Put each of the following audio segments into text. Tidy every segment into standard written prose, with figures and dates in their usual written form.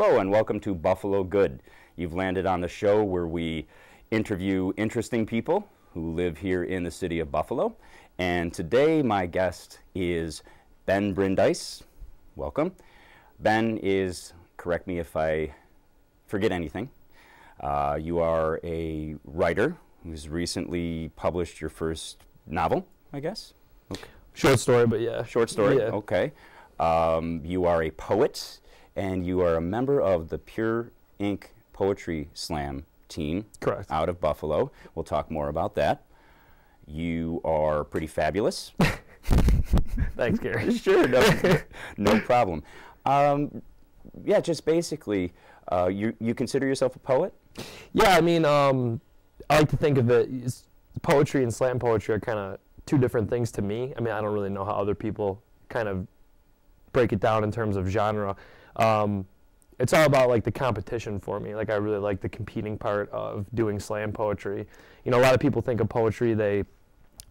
Hello and welcome to Buffalo Good. You've landed on the show where we interview interesting people who live here in the city of Buffalo. And today my guest is Ben Brindise. Welcome. Ben is, correct me if I forget anything, you are a writer who's recently published your first novel, I guess? Okay. Short story, but yeah. Short story, yeah. Okay. You are a poet, and you are a member of the Pure Ink Poetry Slam team. Correct. Out of Buffalo. We'll talk more about that. You are pretty fabulous. Thanks, Gary. Sure, no problem. Yeah, just basically, you consider yourself a poet? Yeah, I mean, I like to think of it, poetry and slam poetry are kind of two different things to me. I mean, I don't really know how other people kind of break it down in terms of genre. It's all about like the competition for me. Like I really like the competing part of doing slam poetry. You know, a lot of people think of poetry, they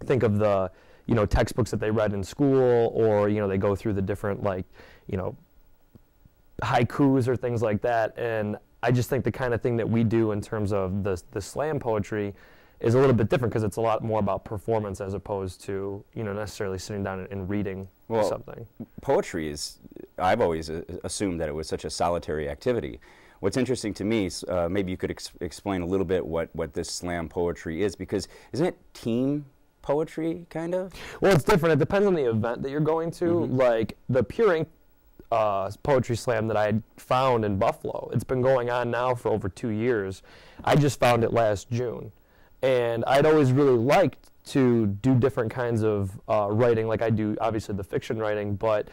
think of the, you know, textbooks that they read in school, or, you know, they go through the different, like, you know, haikus or things like that. And I just think the kind of thing that we do in terms of the slam poetry is a little bit different because it's a lot more about performance as opposed to, you know, necessarily sitting down and reading something. Poetry is, I've always assumed that it was such a solitary activity. What's interesting to me is maybe you could explain a little bit what this slam poetry is, because isn't it team poetry, kind of? Well, it's different. It depends on the event that you're going to. Mm-hmm. Like the Pure Ink poetry slam that I had found in Buffalo, it's been going on now for over 2 years. I just found it last June. And I'd always really liked to do different kinds of writing, like I do obviously the fiction writing, but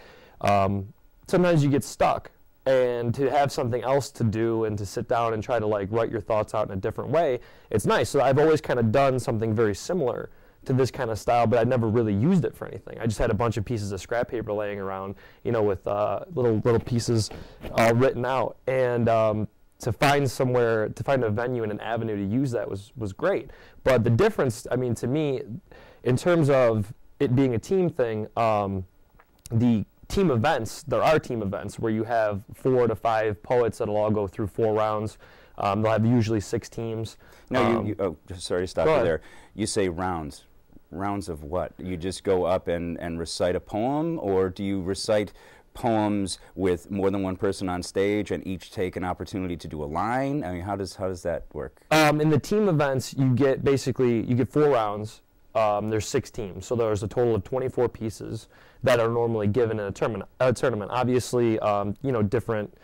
sometimes you get stuck. And to have something else to do and to sit down and try to like write your thoughts out in a different way, it's nice. So I've always kind of done something very similar to this kind of style, but I never really used it for anything. I just had a bunch of pieces of scrap paper laying around, you know, with little pieces written out. And to find a venue and an avenue to use that was great. But the difference, I mean, to me, in terms of it being a team thing, the team events, there are team events where you have 4 to 5 poets that'll all go through 4 rounds. They'll have usually 6 teams. No, sorry to stop you there. You say rounds. Rounds of what? You just go up and recite a poem, or do you recite poems with more than one person on stage and each take an opportunity to do a line? I mean, how does that work? In the team events, you get 4 rounds. There's 6 teams, so there's a total of 24 pieces that are normally given in a tournament. Obviously, you know, different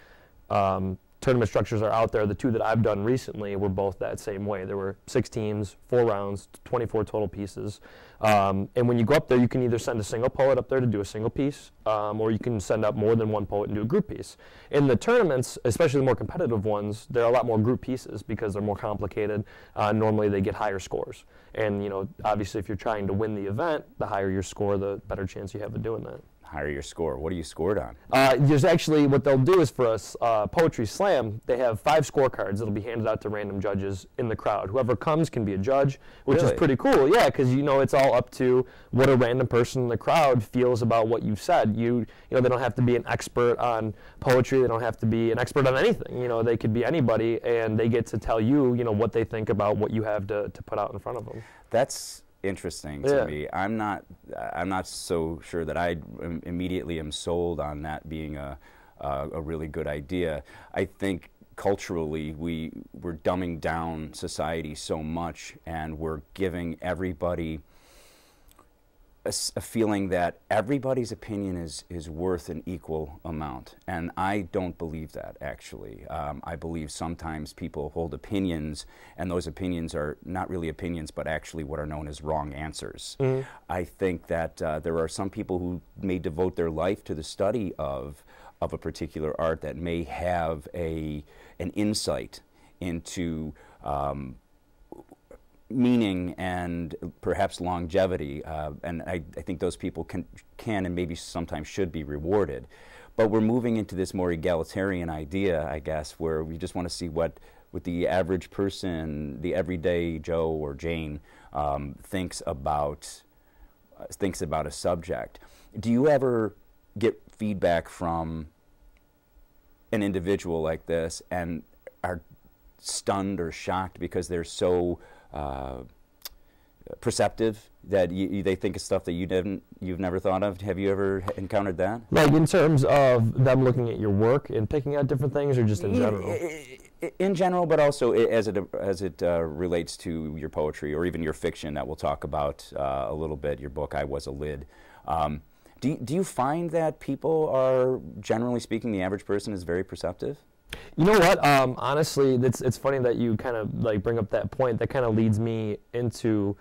tournament structures are out there. The 2 that I've done recently were both that same way. There were 6 teams, 4 rounds, 24 total pieces. And when you go up there, you can either send a single poet up there to do a single piece, or you can send up more than one poet and do a group piece. In the tournaments, especially the more competitive ones, there are a lot more group pieces because they're more complicated. Normally they get higher scores. And, you know, obviously if you're trying to win the event, the higher your score, the better chance you have of doing that. Higher your score. What are you scored on? There's actually, what they'll do is for us, Poetry Slam, they have 5 scorecards that'll be handed out to random judges in the crowd. Whoever comes can be a judge, which is pretty cool. Yeah, because, you know, it's all up to what a random person in the crowd feels about what you've said. You know, they don't have to be an expert on poetry. They don't have to be an expert on anything. You know, they could be anybody, and they get to tell you, you know, what they think about what you have to put out in front of them. That's interesting to me. I'm not so sure that I immediately am sold on that being a really good idea. I think culturally we're dumbing down society so much, and we're giving everybody a feeling that everybody's opinion is worth an equal amount, and I don't believe that, actually. I believe sometimes people hold opinions, and those opinions are not really opinions, but actually what are known as wrong answers. Mm-hmm. I think that there are some people who may devote their life to the study of a particular art that may have an insight into meaning and perhaps longevity, and I think those people can and maybe sometimes should be rewarded. But we're moving into this more egalitarian idea, I guess, where we just want to see what the average person, the everyday Joe or Jane, thinks about a subject. Do you ever get feedback from an individual like this and are stunned or shocked because they're so perceptive that they think of stuff that you've never thought of? Have you ever encountered that? Like in terms of them looking at your work and picking out different things, or just in general? In general, but also as it relates to your poetry or even your fiction that we'll talk about a little bit. Your book, I Was a Lid. Do you find that people are, generally speaking, the average person is very perceptive? You know what? Honestly, it's funny that you kind of like bring up that point. That kind of leads me into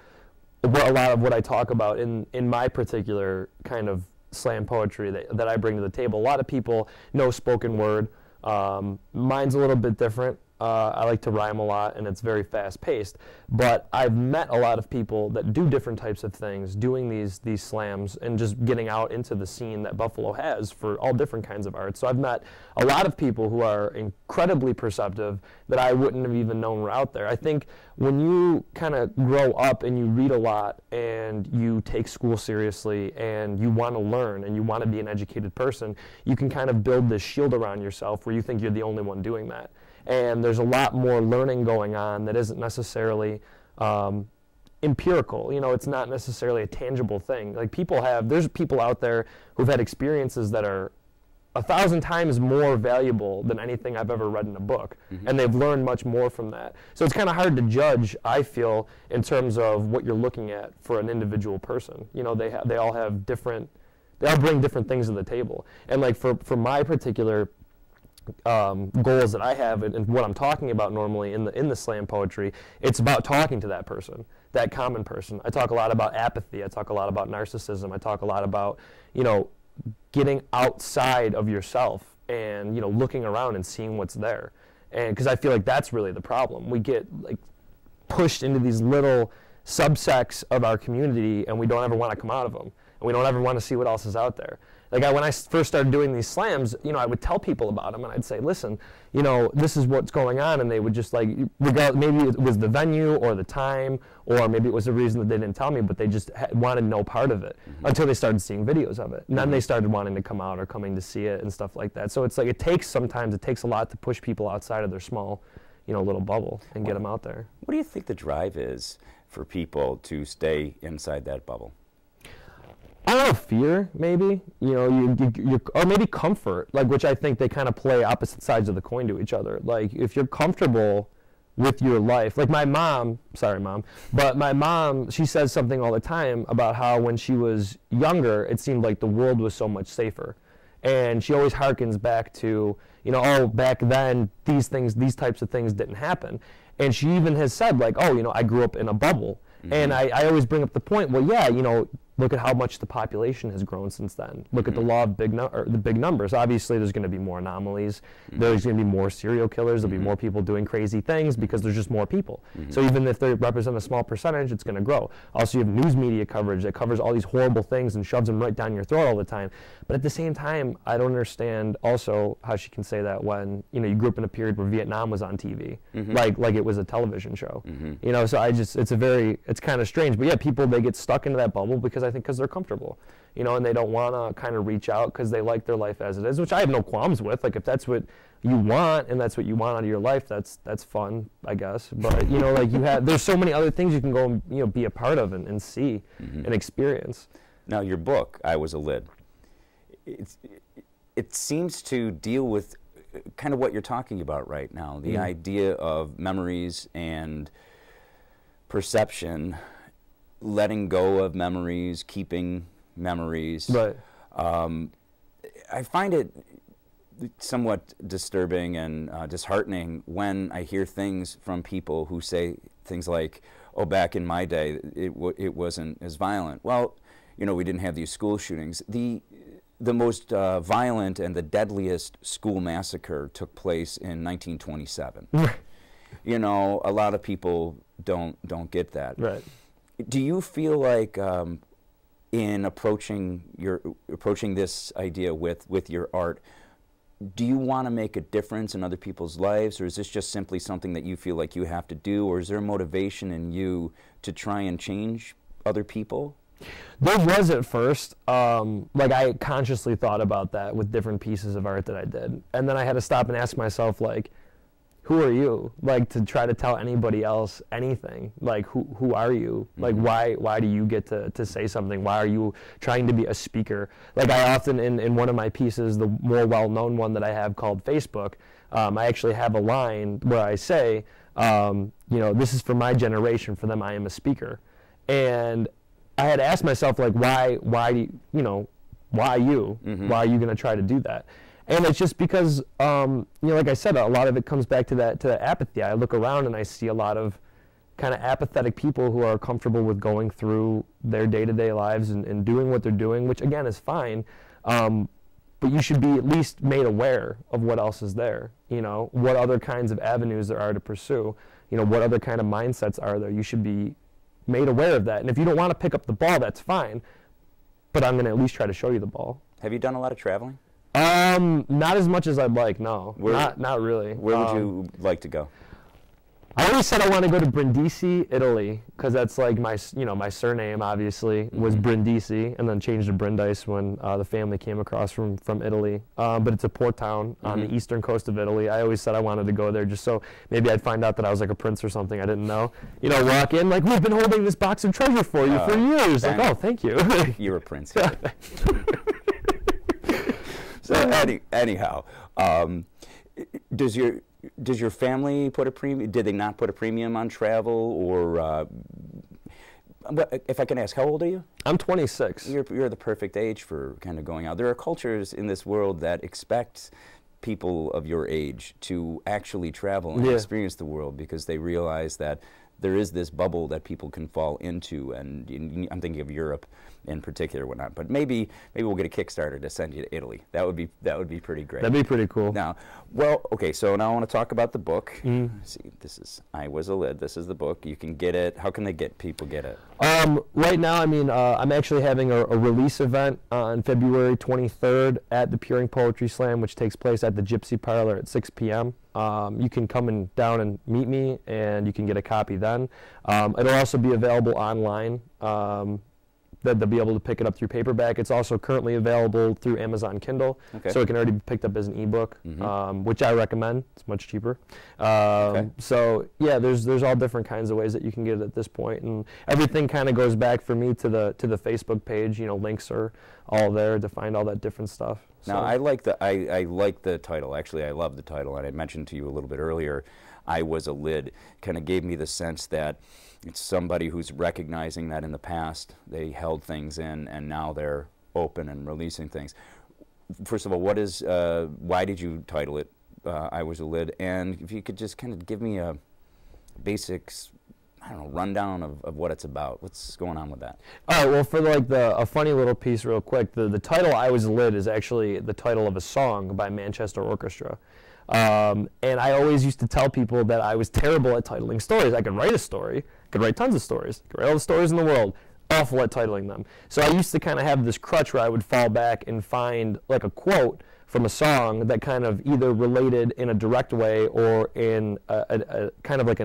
a lot of what I talk about in my particular kind of slam poetry that I bring to the table. A lot of people know spoken word. Mine's a little bit different. I like to rhyme a lot, and it's very fast-paced. But I've met a lot of people that do different types of things, doing these slams and just getting out into the scene that Buffalo has for all different kinds of art. So I've met a lot of people who are incredibly perceptive that I wouldn't have even known were out there. I think when you kind of grow up and you read a lot and you take school seriously and you want to learn and you want to be an educated person, you can kind of build this shield around yourself where you think you're the only one doing that. And there's a lot more learning going on that isn't necessarily empirical. You know, it's not necessarily a tangible thing. Like there's people out there who've had experiences that are 1,000 times more valuable than anything I've ever read in a book. Mm-hmm. And they've learned much more from that. So it's kind of hard to judge, I feel, in terms of what you're looking at for an individual person. You know, they all bring different things to the table. And like for my particular goals that I have and what I'm talking about normally in the slam poetry, it's about talking to that person, that common person. I talk a lot about apathy. I talk a lot about narcissism. I talk a lot about, you know, getting outside of yourself and, you know, looking around and seeing what's there. And because I feel like that's really the problem. We get like pushed into these little subsects of our community and we don't ever want to come out of them. And we don't ever want to see what else is out there. Like when I first started doing these slams, you know, I would tell people about them and I'd say, listen, you know, this is what's going on, and they would just like, maybe it was the venue or the time, or maybe it was the reason that they didn't tell me, but they just wanted no part of it until they started seeing videos of it. And then they started wanting to come out or coming to see it and stuff like that. So it's like sometimes it takes a lot to push people outside of their small, you know, little bubble and get them out there. What do you think the drive is for people to stay inside that bubble? I don't know, fear, maybe, you know, or maybe comfort, like, which I think they kind of play opposite sides of the coin to each other. Like, if you're comfortable with your life, like my mom, sorry, Mom, but my mom, she says something all the time about how when she was younger, it seemed like the world was so much safer. And she always harkens back to, you know, oh, back then, these types of things didn't happen. And she even has said, like, oh, you know, I grew up in a bubble. Mm-hmm. And I always bring up the point, well, yeah, you know, look at how much the population has grown since then. Look at the law of the big numbers. Obviously, there's going to be more anomalies. There's going to be more serial killers. There'll be more people doing crazy things because there's just more people. So even if they represent a small percentage, it's going to grow. Also, you have news media coverage that covers all these horrible things and shoves them right down your throat all the time. But at the same time, I don't understand also how she can say that when, you know, you grew up in a period where Vietnam was on TV, like it was a television show. You know, so it's kind of strange. But yeah, people, they get stuck into that bubble because they're comfortable, you know, and they don't want to kind of reach out because they like their life as it is, which I have no qualms with. Like, if that's what you want and that's what you want out of your life, that's fun, I guess. But, you know, like there's so many other things you can go and, you know, be a part of and see and experience. Now, your book, I Was a Lid, it seems to deal with kind of what you're talking about right now, the idea of memories and perception, letting go of memories, keeping memories. Right. I find it somewhat disturbing and disheartening when I hear things from people who say things like, oh, back in my day, it wasn't as violent. Well, you know, we didn't have these school shootings. The most violent and the deadliest school massacre took place in 1927. You know, a lot of people don't get that. Right. Do you feel like in approaching this idea with your art, do you want to make a difference in other people's lives, or is this just simply something that you feel like you have to do, or is there a motivation in you to try and change other people? There was at first, like I consciously thought about that with different pieces of art that I did. And then I had to stop and ask myself, like, who are you? Like, to try to tell anybody else anything. Like, who are you? Like, why do you get to say something? Why are you trying to be a speaker? Like, I often, in one of my pieces, the more well-known one that I have called Facebook, I actually have a line where I say, you know, this is for my generation, for them I am a speaker. And I had asked myself, like, why you know, why you? Why are you going to try to do that? And it's just because, you know, like I said, a lot of it comes back to that apathy. I look around and I see a lot of kind of apathetic people who are comfortable with going through their day-to-day lives and doing what they're doing, which again is fine. But you should be at least made aware of what else is there. You know, what other kinds of avenues there are to pursue. You know, what other kind of mindsets are there. You should be made aware of that. And if you don't want to pick up the ball, that's fine. But I'm going to at least try to show you the ball. Have you done a lot of traveling? Not as much as I'd like, no. Not really. Where would you like to go? I always said I want to go to Brindise, Italy, because that's like my surname obviously was Brindisi, and then changed to Brindise when the family came across from Italy. But it's a port town on the eastern coast of Italy. I always said I wanted to go there just so maybe I'd find out that I was like a prince or something I didn't know. You know, walk in like, we've been holding this box of treasure for you for years. Like, oh, thank you. You're a prince. So anyhow, does your family put a premium? Did they not put a premium on travel, or if I can ask, how old are you? I'm 26. You're the perfect age for kind of going out. There are cultures in this world that expect people of your age to actually travel and experience the world because they realize that there is this bubble that people can fall into, and I'm thinking of Europe in particular, whatnot. But maybe we'll get a Kickstarter to send you to Italy. That would be pretty great. That'd be pretty cool. Now, well, okay. So now I want to talk about the book. See, this is I Was a Lid. This is the book. You can get it. How can people get it? Right now, I mean, I'm actually having a release event on February 23rd at the Puring Poetry Slam, which takes place at the Gypsy Parlor at 6 p.m. You can come down and meet me, and you can get a copy then. It'll also be available online. They'll be able to pick it up through paperback. It's also currently available through Amazon Kindle, so it can already be picked up as an ebook, which I recommend. It's much cheaper. So yeah, there's all different kinds of ways that you can get it at this point, and everything kind of goes back for me to the Facebook page. You know, links are all there to find all that different stuff. Now, I like the title. Actually, I love the title, and I mentioned to you a little bit earlier, I Was a Lid. Kind of gave me the sense that it's somebody who's recognizing that in the past they held things in, and now they're open and releasing things. First of all, why did you title it I Was a Lid? And if you could just kind of give me a basics, I don't know, rundown of what it's about. What's going on with that? All right, well, for like a funny little piece real quick, the title I Was a Lid is actually the title of a song by Manchester Orchestra. And I always used to tell people that I was terrible at titling stories. I could write a story, could write tons of stories, could write all the stories in the world, awful at titling them. So I used to kind of have this crutch where I would fall back and find like a quote from a song that kind of either related in a direct way or in a kind of like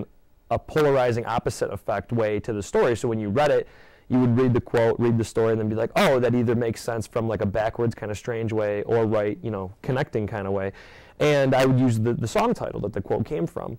a polarizing opposite effect way to the story. So when you read it, you would read the quote, read the story, and then be like, oh, that either makes sense from like a backwards kind of strange way or right, you know, connecting kind of way. And I would use the song title that the quote came from.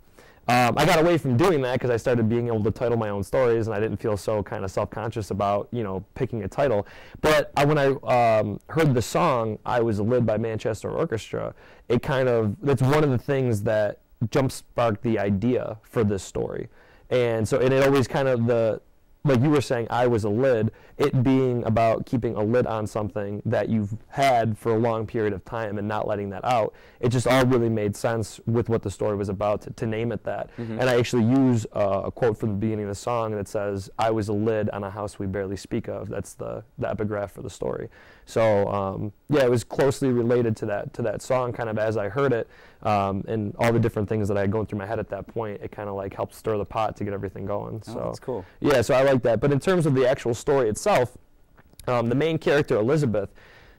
I got away from doing that because I started being able to title my own stories, and I didn't feel so kind of self-conscious about, you know, picking a title. But when I heard the song I Was a Lid by Manchester Orchestra, it that's one of the things that jump-sparked the idea for this story. And so it always kind of like you were saying, I was a lid, it being about keeping a lid on something that you've had for a long period of time and not letting that out. It just all really made sense with what the story was about to name it that. And I actually use a quote from the beginning of the song that says, I was a lid on a house we barely speak of. That's the epigraph for the story. So yeah, it was closely related to that song kind of as I heard it, and all the different things that I had going through my head at that point. It kind of like helped stir the pot to get everything going. Oh, that's cool. Yeah, so I like that. But in terms of the actual story itself, the main character, Elizabeth,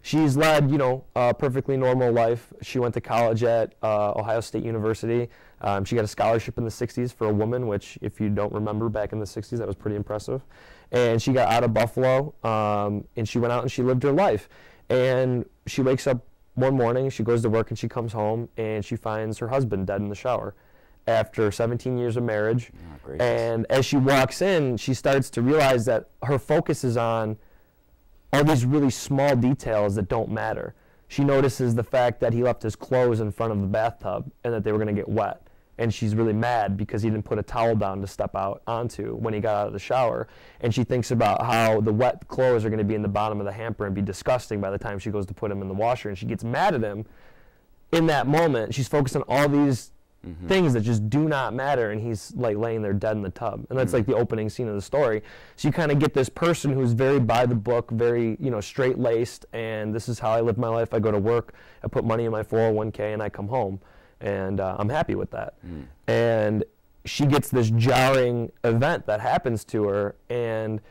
she's led, a perfectly normal life. She went to college at Ohio State University. She got a scholarship in the 60s for a woman, which, if you don't remember, back in the 60s, that was pretty impressive. And she got out of Buffalo, and she went out and she lived her life. And she wakes up one morning, she goes to work, and she comes home, and she finds her husband dead in the shower after 17 years of marriage. Oh, and as she walks in, she starts to realize that her focus is on all these really small details that don't matter. She notices the fact that he left his clothes in front of the bathtub and that they were going to get wet. And she's really mad because he didn't put a towel down to step out onto when he got out of the shower. And she thinks about how the wet clothes are going to be in the bottom of the hamper and be disgusting by the time she goes to put them in the washer. And she gets mad at him in that moment. She's focused on all these things that just do not matter, and he's like laying there dead in the tub. And that's like the opening scene of the story. So you kind of get this person who's very by the book, very straight-laced, and this is how I live my life. I go to work, I put money in my 401k, and I come home, and I'm happy with that. And she gets this jarring event that happens to her, and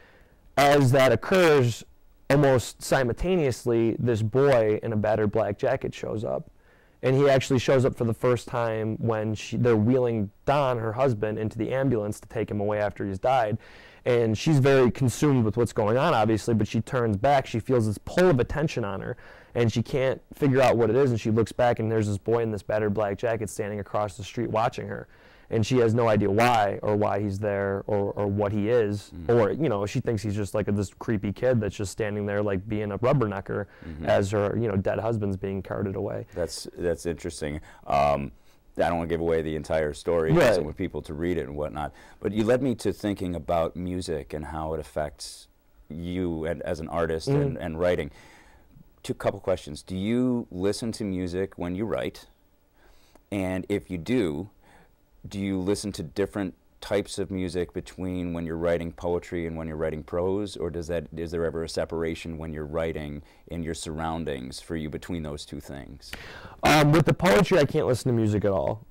as that occurs, almost simultaneously, this boy in a battered black jacket shows up. And he actually shows up for the first time when they're wheeling Don, her husband, into the ambulance to take him away after he's died. And she's very consumed with what's going on, obviously, but she turns back. She feels this pull of attention on her, and she can't figure out what it is. And she looks back, and there's this boy in this battered black jacket standing across the street watching her. And she has no idea why, or why he's there, or what he is. Or, she thinks he's just like this creepy kid that's just standing there like being a rubbernecker as her, dead husband's being carted away. That's interesting. I don't want to give away the entire story. Right. I want people to read it and whatnot. But you led me to thinking about music and how it affects you as an artist and writing. Two couple questions. Do you listen to music when you write? And if you do you listen to different types of music between when you're writing poetry and when you're writing prose, or is there ever a separation when you're writing in your surroundings for you between those two things? With the poetry, I can't listen to music at all,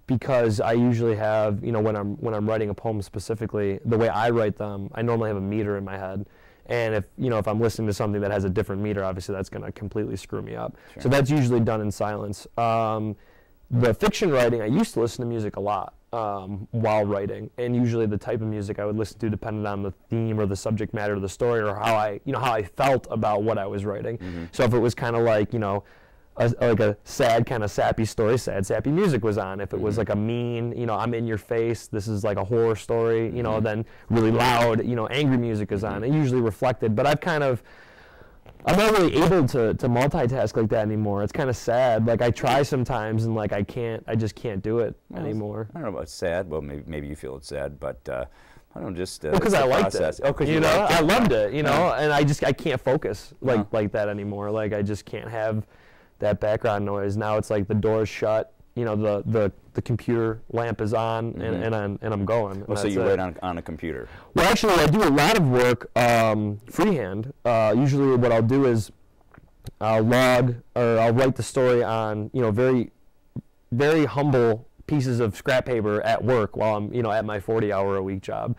because I usually have, when I'm writing a poem specifically, the way I write them, I normally have a meter in my head. And if I'm listening to something that has a different meter, obviously that's going to completely screw me up. Sure. So that's usually done in silence. The fiction writing, I used to listen to music a lot while writing, and usually the type of music I would listen to depended on the theme or the subject matter of the story, or how I felt about what I was writing. So if it was kind of like like a sad kind of sappy story, sad sappy music was on. If it was like a mean, I'm in your face, this is like a horror story, then really loud, angry music is on. It usually reflected, but I'm not really able to multitask like that anymore. It's kind of sad. Like I try sometimes, and like I just can't do it anymore. I don't know about sad. Well, maybe you feel it's sad, but I don't just. Because I liked it. Oh, because I loved it. And I can't focus like that anymore. Like I just can't have that background noise. Now it's like the door's shut. The computer lamp is on, and I'm going. Oh, so you write on a computer? Well, actually, I do a lot of work freehand. Usually, what I'll do is I'll write the story on very, very humble pieces of scrap paper at work while I'm at my 40-hour-a-week job.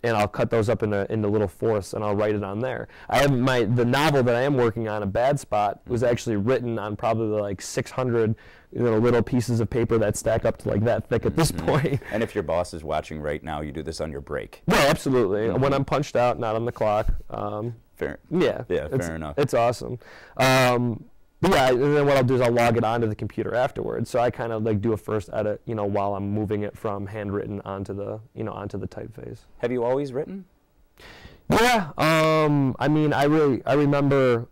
And I'll cut those up into little fourths, and I'll write it on there. I have the novel that I am working on, A Bad Spot, was actually written on probably like 600 little pieces of paper that stack up to like that thick at this point. And if your boss is watching right now, you do this on your break? Right, absolutely. When I'm punched out, not on the clock. Fair. Yeah, fair enough. It's awesome. But yeah, and then what I'll do is I'll log it onto the computer afterwards. So I kind of like do a first edit, while I'm moving it from handwritten onto the typeface. Have you always written? Yeah. I remember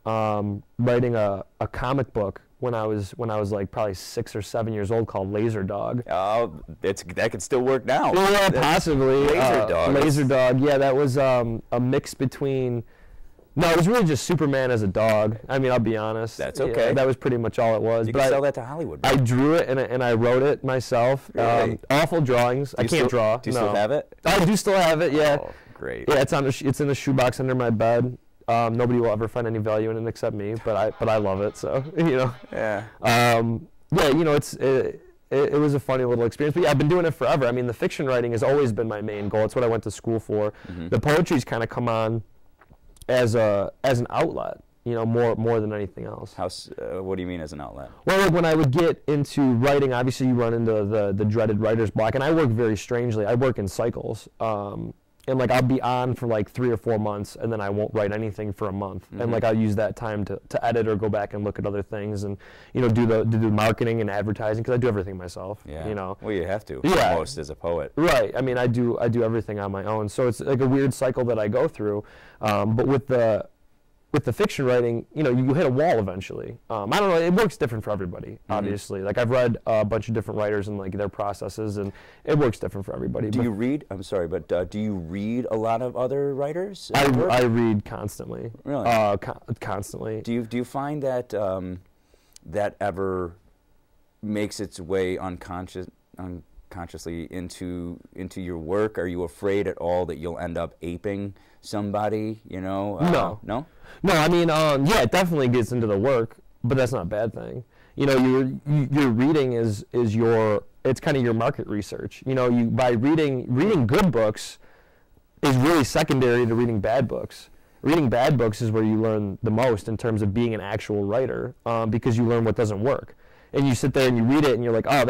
writing a comic book when I was like probably 6 or 7 years old called Laser Dog. Oh, that could still work now. Yeah, possibly. Laser Dog. Laser Dog. Yeah, that was a mix between. No, it was really just Superman as a dog. I'll be honest. That's okay. Yeah, that was pretty much all it was. You can sell that to Hollywood. I drew it and I wrote it myself. Really? Awful drawings. I can't draw. Do you still have it? I do still have it. Yeah. Oh, great. Yeah, it's in the shoebox under my bed. Nobody will ever find any value in it except me, but I love it. So Yeah. It was a funny little experience. But yeah, I've been doing it forever. The fiction writing has always been my main goal. It's what I went to school for. The poetry's kind of come on as an outlet, you know, more than anything else. What do you mean as an outlet? Well, like when I would get into writing, obviously you run into the dreaded writer's block, and I work very strangely. I work in cycles, and like I'll be on for like 3 or 4 months, and then I won't write anything for a month, and like I'll use that time to edit or go back and look at other things, and you know, do the marketing and advertising, because I do everything myself. Yeah. You know. Well, you have to. Yeah. Almost as a poet. Right. I mean, I do everything on my own, so it's like a weird cycle that I go through, but with the fiction writing, you know, you hit a wall eventually. I don't know, it works different for everybody, obviously. Like, I've read a bunch of different writers and, like, their processes, and it works different for everybody. Do you read, I'm sorry, but do you read a lot of other writers? I read constantly. Really? Constantly. Do you find that that ever makes its way unconsciously into your work? Are you afraid at all that you'll end up aping somebody, you know? No. No? No, I mean, yeah, it definitely gets into the work, but that's not a bad thing. You know, your reading is it's kind of your market research. You know, by reading good books is really secondary to reading bad books. Reading bad books is where you learn the most in terms of being an actual writer, because you learn what doesn't work. And you sit there and you read it and you're like, oh,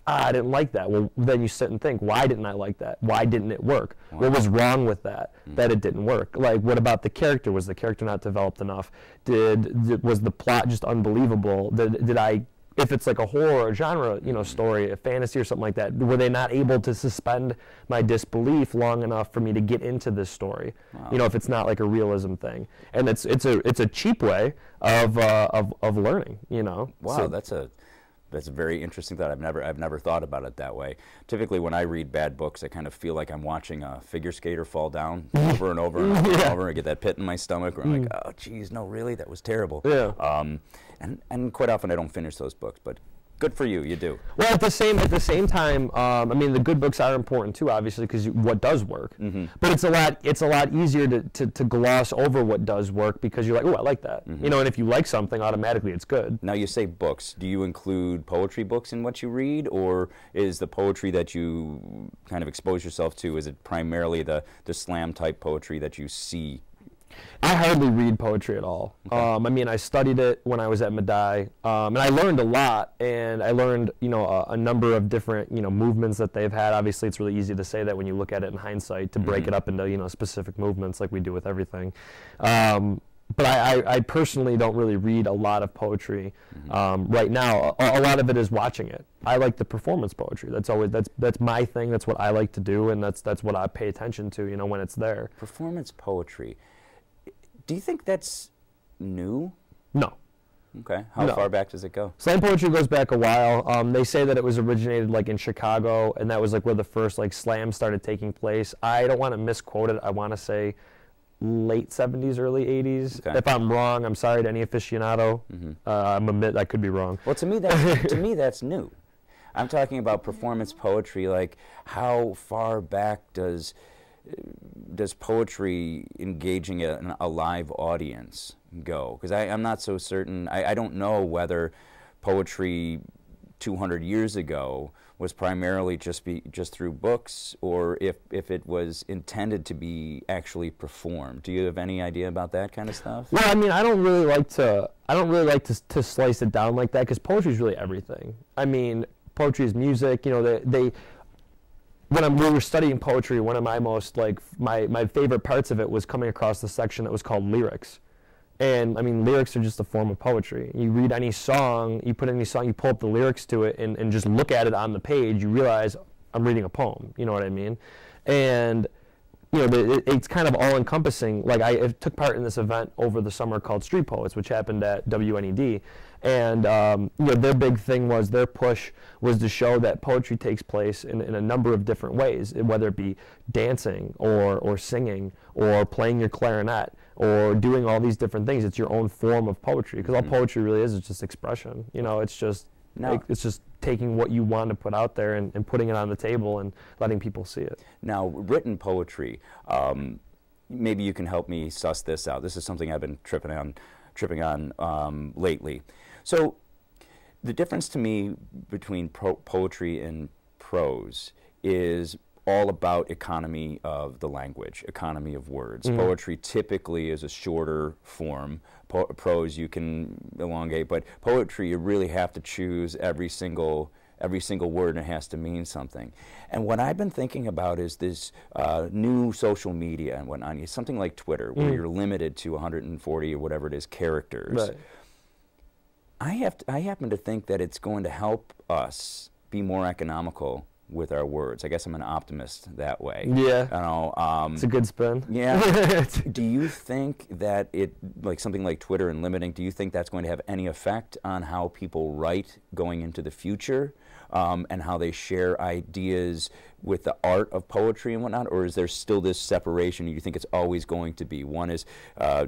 I didn't like that. Well, then you sit and think, why didn't I like that? Why didn't it work? Wow. What was wrong with that, that it didn't work? Like, what about the character? Was the character not developed enough? Was the plot just unbelievable? If it's like a horror or genre, you know, story, a fantasy or something like that, were they not able to suspend my disbelief long enough for me to get into this story? Wow. You know, if it's not like a realism thing, and it's a cheap way of learning. You know. Wow, so that's a very interesting thought. I've never thought about it that way. Typically, when I read bad books, I kind of feel like I'm watching a figure skater fall down over and over and over and over. I get that pit in my stomach, where I'm like, oh, geez, no, really, that was terrible. Yeah. And quite often I don't finish those books, but good for you, you do. Well, at the same time, I mean, the good books are important too, obviously, because what does work. But it's a lot easier to gloss over what does work, because you're like, oh, I like that. You know, and if you like something, automatically it's good. Now, you say books. Do you include poetry books in what you read, or is the poetry that you kind of expose yourself to, is it primarily the slam type poetry that you see? I hardly read poetry at all. Okay. I mean, I studied it when I was at Madai, and I learned a lot, and I learned, you know, a number of different, you know, movements that they've had. Obviously, it's really easy to say that when you look at it in hindsight, to break it up into, you know, specific movements like we do with everything. But I personally don't really read a lot of poetry right now. A lot of it is watching it. I like the performance poetry. That's my thing. That's what I like to do, and that's what I pay attention to, you know, when it's there. Performance poetry. Do you think that's new? No. Okay. How far back does it go? Slam poetry goes back a while. They say that it was originated like in Chicago, and that was like where the first like slams started taking place. I don't want to misquote it. I want to say late 70s, early 80s. Okay. If I'm wrong, I'm sorry to any aficionado. I could be wrong. Well, to me that's new. I'm talking about performance poetry. Like, how far back does poetry engaging a live audience go? Because I'm not so certain. I don't know whether poetry 200 years ago was primarily just through books, or if it was intended to be actually performed. Do you have any idea about that kind of stuff? Well, I mean, I don't really like to slice it down like that, because poetry is really everything. I mean, poetry is music. You know, when we were studying poetry, one of my most, like, my favorite parts of it was coming across the section that was called lyrics. And, I mean, lyrics are just a form of poetry. You read any song, you pull up the lyrics to it, and just look at it on the page, you realize I'm reading a poem, you know what I mean? And, you know, it's kind of all-encompassing. Like, I took part in this event over the summer called Street Poets, which happened at WNED. And you know, their big thing was, their push was to show that poetry takes place in a number of different ways, whether it be dancing or singing or playing your clarinet or doing all these different things. It's your own form of poetry, because all poetry really is just expression. You know, it's just it's just taking what you want to put out there and putting it on the table and letting people see it. Now, written poetry, maybe you can help me suss this out. This is something I've been tripping on lately. So the difference to me between poetry and prose is all about economy of the language, economy of words. Poetry typically is a shorter form. Prose you can elongate, but poetry you really have to choose every single word, and it has to mean something. And what I've been thinking about is this new social media and whatnot. Something like Twitter, where you're limited to 140 or whatever it is characters. Right. I happen to think that it's going to help us be more economical with our words. I guess I'm an optimist that way. Yeah. You know, it's a good spin. Yeah. Do you think that like something like Twitter and limiting, do you think that's going to have any effect on how people write going into the future, and how they share ideas with the art of poetry and whatnot? Or is there still this separation? You think it's always going to be? One is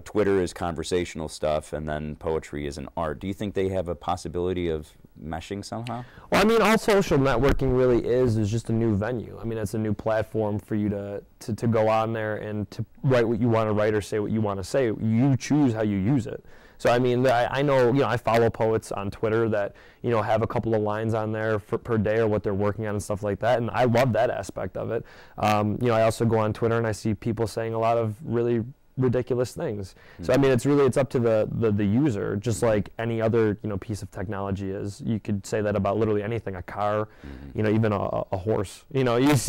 Twitter is conversational stuff, and then poetry is an art. Do you think they have a possibility of meshing somehow? Well, I mean, all social networking really is just a new venue. I mean, it's a new platform for you to go on there and to write what you want to write or say what you want to say. You choose how you use it. So I mean, I know, I follow poets on Twitter that, have a couple of lines on there per day or what they're working on and stuff like that, and I love that aspect of it. I also go on Twitter and I see people saying a lot of really ridiculous things. So I mean, it's up to the user, just like any other piece of technology is. You could say that about literally anything, a car, even a horse. You use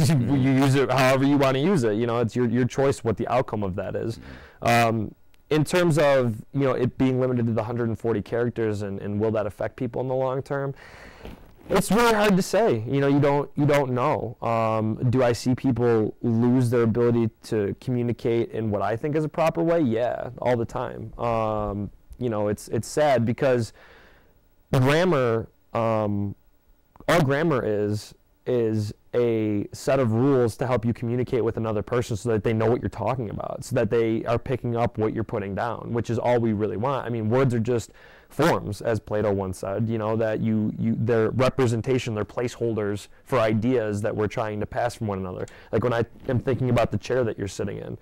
it however you want to use it. It's your choice what the outcome of that is. In terms of it being limited to the 140 characters and will that affect people in the long term, it's really hard to say. You don't know. Do I see people lose their ability to communicate in what I think is a proper way? Yeah, all the time. It's sad because grammar, all grammar is a set of rules to help you communicate with another person so that they know what you're talking about, so that they are picking up what you're putting down, which is all we really want. I mean, words are just forms, as Plato once said, that they're representation, they're placeholders for ideas that we're trying to pass from one another. Like when I am thinking about the chair that you're sitting in,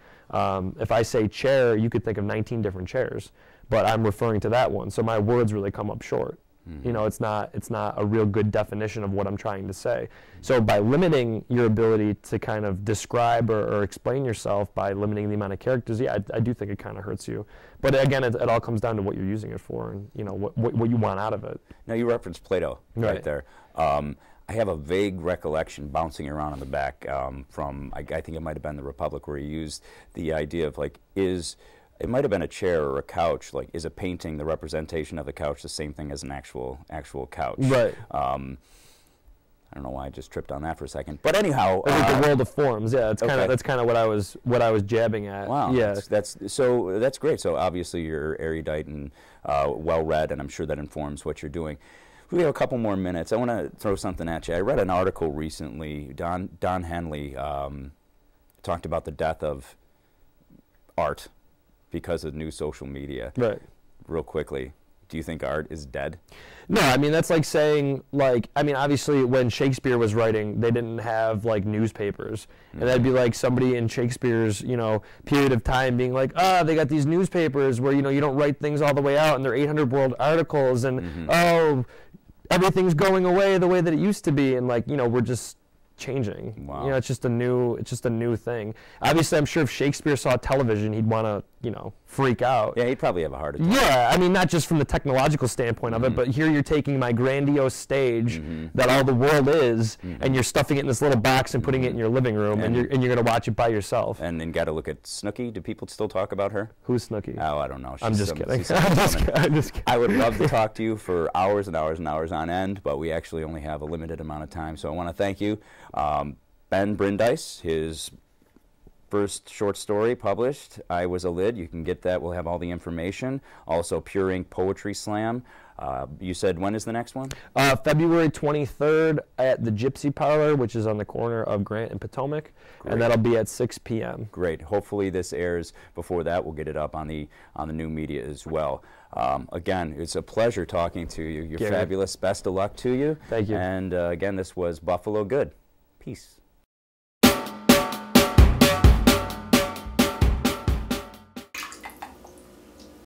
if I say chair, you could think of 19 different chairs, but I'm referring to that one, so my words really come up short. It's not a real good definition of what I'm trying to say. So by limiting your ability to kind of describe or explain yourself by limiting the amount of characters, yeah, I do think it kind of hurts you. But again, it all comes down to what you're using it for and what you want out of it. Now you referenced Plato right there. I have a vague recollection bouncing around in the back from, I think it might have been the Republic, where he used the idea of like, it might have been a chair or a couch. Like, is a painting, the representation of the couch, the same thing as an actual couch? Right. I don't know why I just tripped on that for a second. But anyhow, I think the world of forms. Yeah, that's kind of what I was jabbing at. Wow. Yeah. That's great. So obviously you're erudite and well read, and I'm sure that informs what you're doing. We have a couple more minutes. I want to throw something at you. I read an article recently. Don Henley talked about the death of art because of new social media. Right. Real quickly, do you think art is dead? No, I mean, that's like saying, obviously when Shakespeare was writing, they didn't have newspapers. And that'd be like somebody in Shakespeare's, period of time being like, they got these newspapers where, you don't write things all the way out and they're 800-word articles and, everything's going away the way that it used to be. And we're just changing. Wow. It's just a new thing. Obviously, I'm sure if Shakespeare saw television, he'd want to, freak out. Yeah, he'd probably have a heart attack. Yeah, I mean, not just from the technological standpoint of it, but here you're taking my grandiose stage that all the world is, and you're stuffing it in this little box and putting it in your living room, and you're going to watch it by yourself. And then got to look at Snooki. Do people still talk about her? Who's Snooki? Oh, I don't know. I'm just kidding. I'm just kidding. I would love to talk to you for hours and hours and hours on end, but we actually only have a limited amount of time. So I want to thank you. Ben Brindise, his first short story published, I Was a Lid. You can get that. We'll have all the information. Also, Pure Ink Poetry Slam. You said, when is the next one? February 23rd at the Gypsy Parlor, which is on the corner of Grant and Potomac. Great. And that'll be at 6 p.m. Great. Hopefully this airs before that. We'll get it up on the new media as well. Again, it's a pleasure talking to you. You're fabulous. Best of luck to you. Thank you. And again, this was Buffalo Good. Peace.